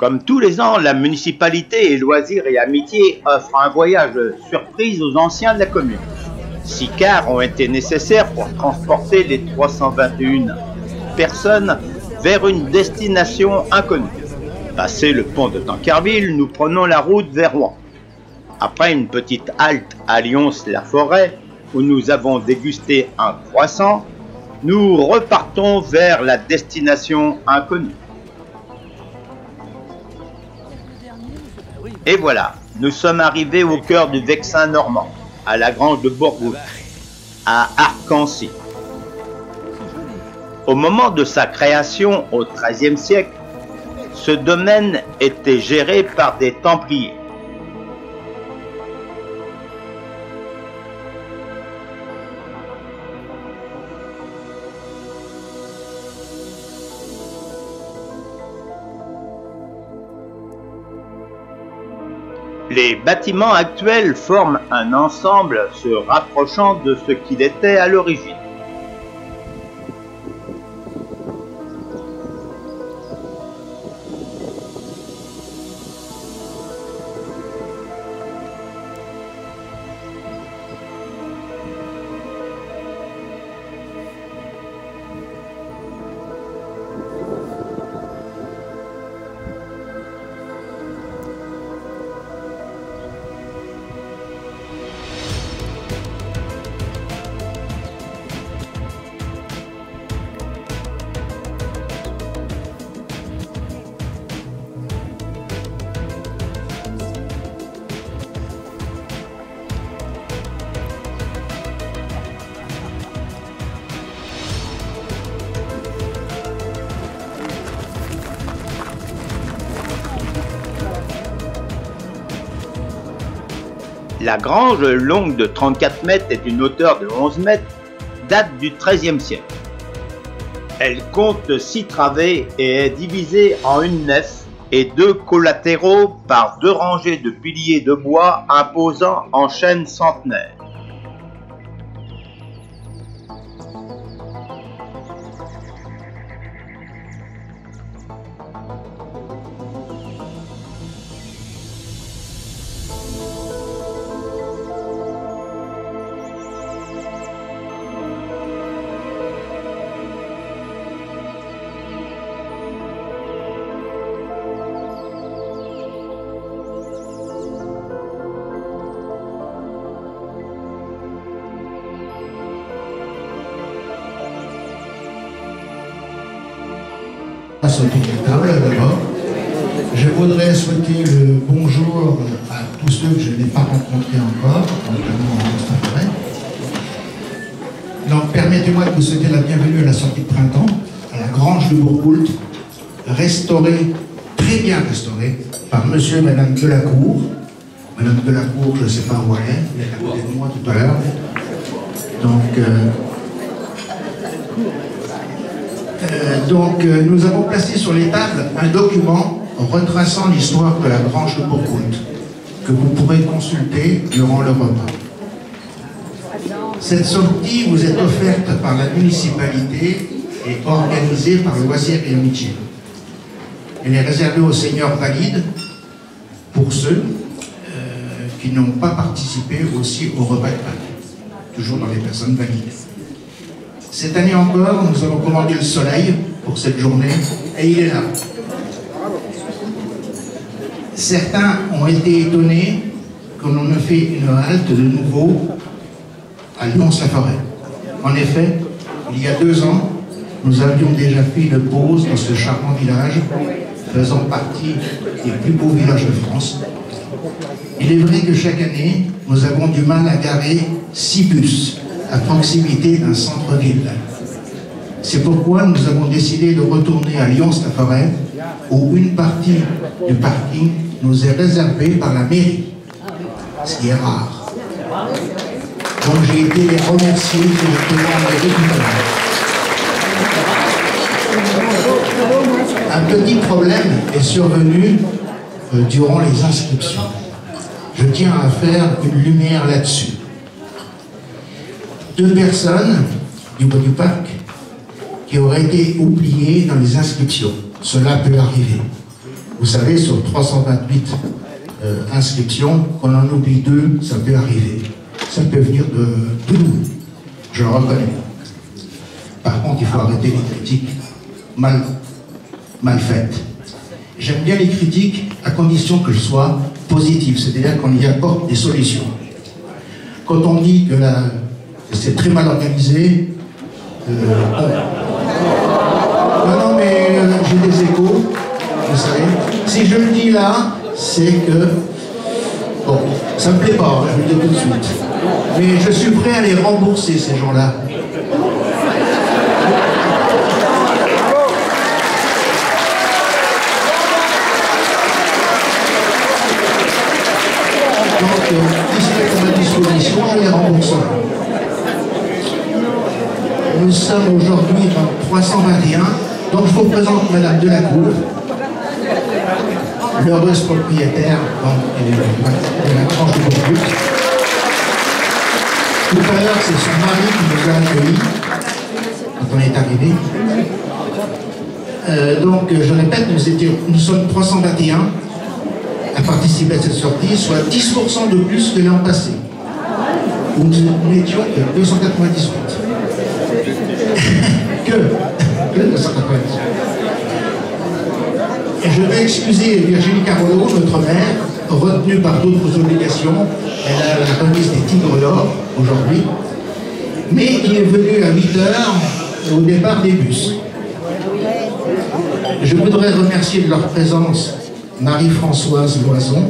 Comme tous les ans, la municipalité et Loisirs et Amitié offrent un voyage surprise aux anciens de la commune. 6 cars ont été nécessaires pour transporter les 321 personnes vers une destination inconnue. Passé le pont de Tancarville, nous prenons la route vers Rouen. Après une petite halte à Lyons-la-Forêt, où nous avons dégusté un croissant, nous repartons vers la destination inconnue. Et voilà, nous sommes arrivés au cœur du Vexin normand, à la grange de Bourgoult, à Arcancy. Au moment de sa création au XIIIe siècle, ce domaine était géré par des Templiers. Les bâtiments actuels forment un ensemble se rapprochant de ce qu'il était à l'origine. La grange, longue de 34 mètres et d'une hauteur de 11 mètres, date du XIIIe siècle. Elle compte 6 travées et est divisée en une nef et 2 collatéraux par 2 rangées de piliers de bois imposants en chêne centenaire. Sauter la table d'abord. Je voudrais souhaiter le bonjour à tous ceux que je n'ai pas rencontrés encore, notamment en Forêt. Donc permettez-moi de vous souhaiter la bienvenue à la sortie de printemps, à la grange de Bourgoult, restaurée, très bien restaurée, par monsieur et madame Delacour. Madame Delacour, je ne sais pas où elle est, elle est à côté de moi tout à l'heure. Donc, nous avons placé sur les tables un document retraçant l'histoire de la grange de Bourgoult, que vous pourrez consulter durant le repas. Cette sortie vous est offerte par la municipalité et organisée par Loisirs et Amitié. Elle est réservée aux seigneurs valides, pour ceux qui n'ont pas participé aussi au repas de Pâques, toujours dans les personnes valides. Cette année encore, nous avons commandé le soleil pour cette journée, et il est là. Certains ont été étonnés que l'on ait fait une halte de nouveau à Lyons-la-Forêt. En effet, il y a 2 ans, nous avions déjà fait une pause dans ce charmant village, faisant partie des plus beaux villages de France. Il est vrai que chaque année, nous avons du mal à garer 6 bus à proximité d'un centre-ville. C'est pourquoi nous avons décidé de retourner à Lyons-la-Forêt, où une partie du parking nous est réservée par la mairie, ce qui est rare. Donc j'ai été les remercier directement à la mairie tout à l'heure. Un petit problème est survenu durant les inscriptions. Je tiens à faire une lumière là-dessus. 2 personnes du bois du parc qui auraient été oubliées dans les inscriptions. Cela peut arriver. Vous savez, sur 328 inscriptions, qu'on en oublie 2, ça peut arriver. Ça peut venir de Toulouse, je le reconnais. Par contre, il faut arrêter les critiques mal faites. J'aime bien les critiques à condition qu'elles soient positives, c'est-à-dire qu'on y apporte des solutions. Quand on dit que c'est très mal organisé, non, mais j'ai des échos, vous savez. Si je le dis là, c'est que, bon, ça me plaît pas, je vous le dis tout de suite. Mais je suis prêt à les rembourser, ces gens-là. Donc, puisqu'ils sont à ma disposition, je les rembourserai. Nous sommes aujourd'hui dans 321, donc je vous présente Madame Delacour, l'heureuse propriétaire de la tranche de Beaulieu. Tout à l'heure, c'est son mari qui nous a accueillis quand on est arrivé. Donc, je répète, nous sommes 321 à participer à cette sortie, soit 10% de plus que l'an passé, où nous n'étions que 298. que 298. Je vais excuser Virginie Carolo, notre mère, retenue par d'autres obligations. Elle a la remise des Tigres d'Or aujourd'hui, mais qui est venue à 8h au départ des bus. Je voudrais remercier de leur présence Marie-Françoise Loison,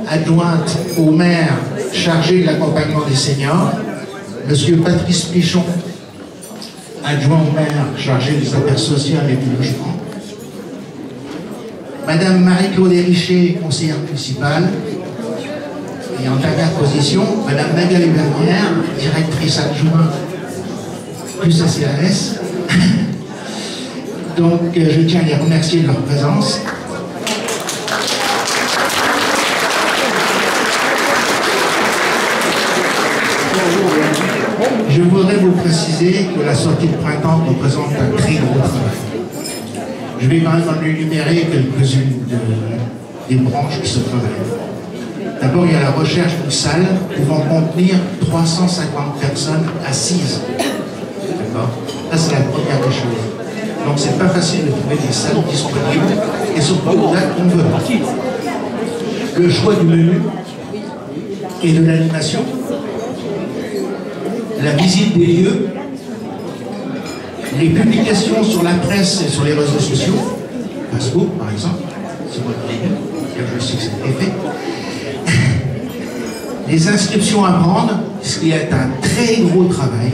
adjointe au maire chargée de l'accompagnement des seniors, Monsieur Patrice Pichon, adjoint au maire chargé des affaires sociales et du logement, Madame Marie-Claude Richet, conseillère municipale, et en dernière position, Madame Magali Bernière, directrice adjointe du CCAS. Donc, je tiens à les remercier de leur présence. Je voudrais vous préciser que la sortie de printemps représente un très gros travail. Je vais quand même en énumérer quelques-unes des branches qui se travaillent. D'abord, il y a la recherche d'une salle pouvant contenir 350 personnes assises. D'accord ? Ça, c'est la première des choses. Donc, c'est pas facile de trouver des salles disponibles et surtout là qu'on veut. Le choix du menu et de l'animation, la visite des lieux, les publications sur la presse et sur les réseaux sociaux, Facebook par exemple, c'est votre ligne, je sais que c'est fait. Les inscriptions à prendre, ce qui est un très gros travail.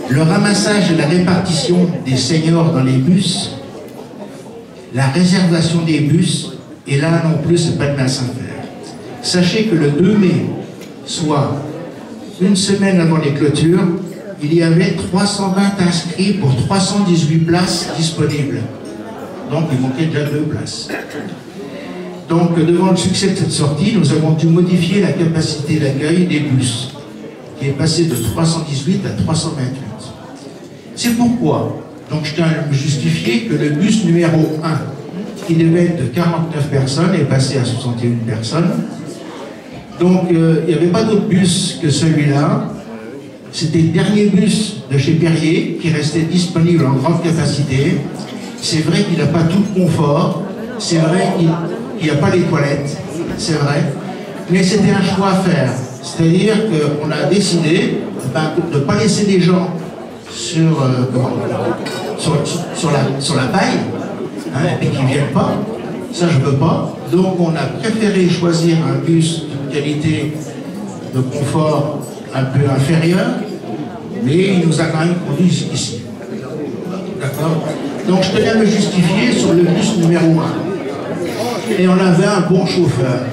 Le ramassage et la répartition des seniors dans les bus, la réservation des bus, et là non plus, c'est pas de mince affaire. Sachez que le 2 mai, soit une semaine avant les clôtures, il y avait 320 inscrits pour 318 places disponibles. Donc il manquait déjà 2 places. Donc devant le succès de cette sortie, nous avons dû modifier la capacité d'accueil des bus, qui est passée de 318 à 328. C'est pourquoi, donc je tiens à me justifier que le bus numéro 1, qui devait être de 49 personnes, est passé à 61 personnes. Donc il n'y avait pas d'autre bus que celui-là. C'était le dernier bus de chez Perrier qui restait disponible en grande capacité. C'est vrai qu'il n'a pas tout le confort, c'est vrai qu'il n'y a pas les toilettes, c'est vrai, mais c'était un choix à faire. C'est-à-dire qu'on a décidé de ne pas laisser des gens sur la paille, hein, et qu'ils ne viennent pas. Ça, je ne veux pas. Donc, on a préféré choisir un bus de qualité de confort un peu inférieur, mais il nous a quand même conduit ici. D'accord? Donc, je tenais à me justifier sur le bus numéro 1. Et on avait un bon chauffeur.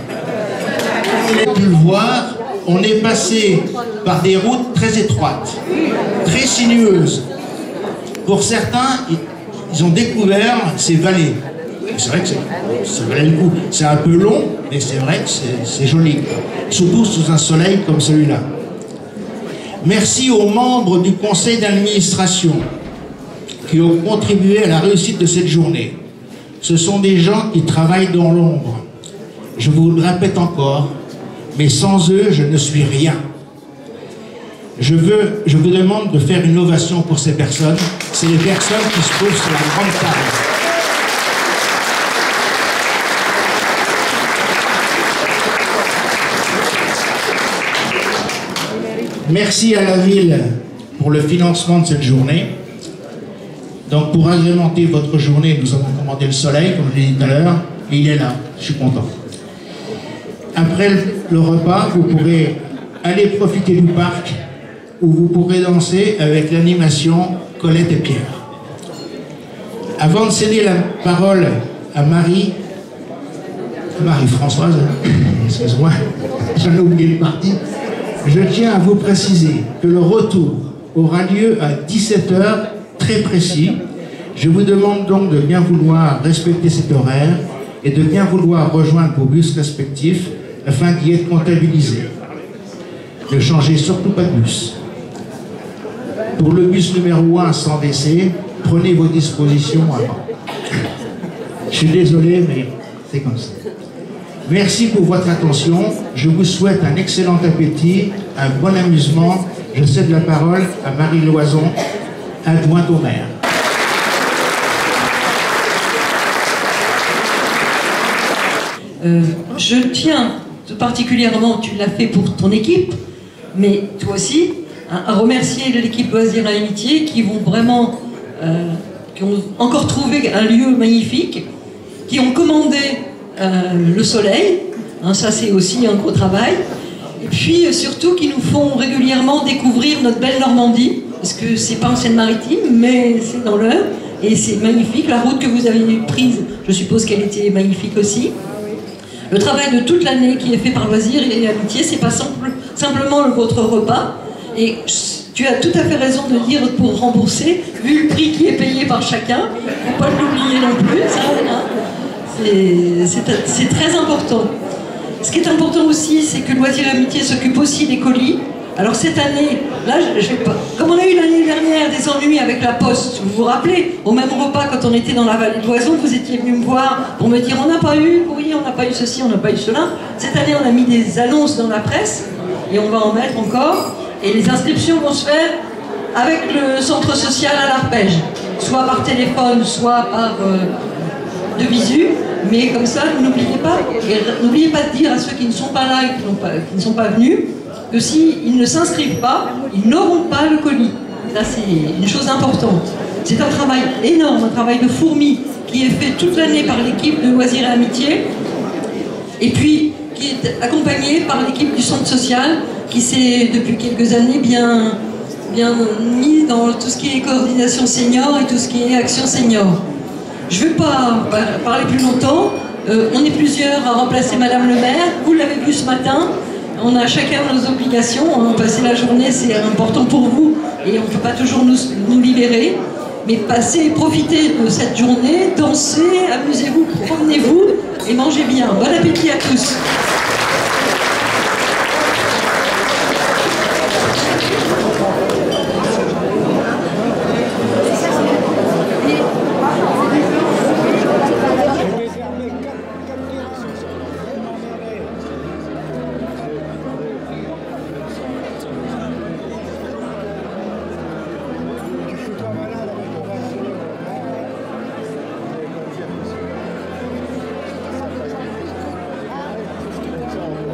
Vous avez pu le voir, on est passé par des routes très étroites, très sinueuses. Pour certains, ils ont découvert ces vallées. C'est vrai que ça valait le coup. C'est un peu long, mais c'est vrai que c'est joli. Surtout sous un soleil comme celui-là. Merci aux membres du conseil d'administration qui ont contribué à la réussite de cette journée. Ce sont des gens qui travaillent dans l'ombre. Je vous le répète encore, mais sans eux, je ne suis rien. Je vous demande de faire une ovation pour ces personnes. C'est les personnes qui se trouvent sur la grande table. Merci à la ville pour le financement de cette journée. Donc pour agrémenter votre journée, nous avons commandé le soleil, comme je l'ai dit tout à l'heure, et il est là, je suis content. Après le repas, vous pourrez aller profiter du parc, où vous pourrez danser avec l'animation Colette et Pierre. Avant de céder la parole à Marie-Françoise, excuse-moi, j'en ai oublié le parti, je tiens à vous préciser que le retour aura lieu à 17 h, très précis. Je vous demande donc de bien vouloir respecter cet horaire et de bien vouloir rejoindre vos bus respectifs afin d'y être comptabilisé. Ne changez surtout pas de bus. Pour le bus numéro 1 sans décès, prenez vos dispositions avant. Je suis désolé, mais c'est comme ça. Merci pour votre attention. Je vous souhaite un excellent appétit, un bon amusement. Je cède la parole à Marie Loison, adjointe au maire. Je tiens tout particulièrement, tu l'as fait pour ton équipe, mais toi aussi, à remercier l'équipe Loisirs et Amitié qui vont vraiment, qui ont encore trouvé un lieu magnifique, qui ont commandé le soleil, hein, ça c'est aussi un gros travail, et puis surtout qui nous font régulièrement découvrir notre belle Normandie, parce que c'est pas en Seine-Maritime, mais c'est dans l'Eure, et c'est magnifique. La route que vous avez prise, je suppose qu'elle était magnifique aussi. Le travail de toute l'année qui est fait par Loisirs et Amitié, c'est pas simplement votre repas. Et tu as tout à fait raison de dire pour rembourser, vu le prix qui est payé par chacun, il ne faut pas l'oublier non plus, ça, hein. C'est très important. Ce qui est important aussi, c'est que Loisirs et Amitié s'occupe aussi des colis. Alors cette année, là, je vais pas... Comme on a eu l'année dernière des ennuis avec la poste, vous vous rappelez, au même repas quand on était dans la vallée de l'Oison, vous étiez venu me voir pour me dire on n'a pas eu courrier, on n'a pas eu ceci, on n'a pas eu cela. Cette année, on a mis des annonces dans la presse et on va en mettre encore. Et les inscriptions vont se faire avec le centre social à l'Arpège, soit par téléphone, soit par de visu. Mais comme ça, n'oubliez pas de dire à ceux qui ne sont pas là et qui ne sont pas venus, que s'ils ne s'inscrivent pas, ils n'auront pas le colis. Ça, c'est une chose importante. C'est un travail énorme, un travail de fourmi, qui est fait toute l'année par l'équipe de Loisirs et Amitié, et puis qui est accompagné par l'équipe du centre social, qui s'est, depuis quelques années, bien mis dans tout ce qui est coordination senior et tout ce qui est action senior. Je ne vais pas parler plus longtemps. On est plusieurs à remplacer Madame le maire. Vous l'avez vu ce matin. On a chacun nos obligations. On a passé la journée, c'est important pour vous. Et on ne peut pas toujours nous libérer. Mais passez, profitez de cette journée, dansez, amusez-vous, promenez-vous et mangez bien. Bon appétit à tous. So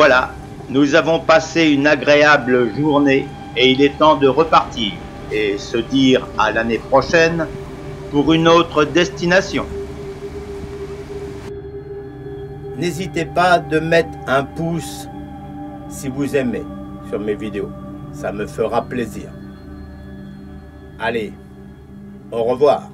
Voilà, nous avons passé une agréable journée et il est temps de repartir et se dire à l'année prochaine pour une autre destination. N'hésitez pas de mettre un pouce si vous aimez sur mes vidéos, ça me fera plaisir. Allez, au revoir.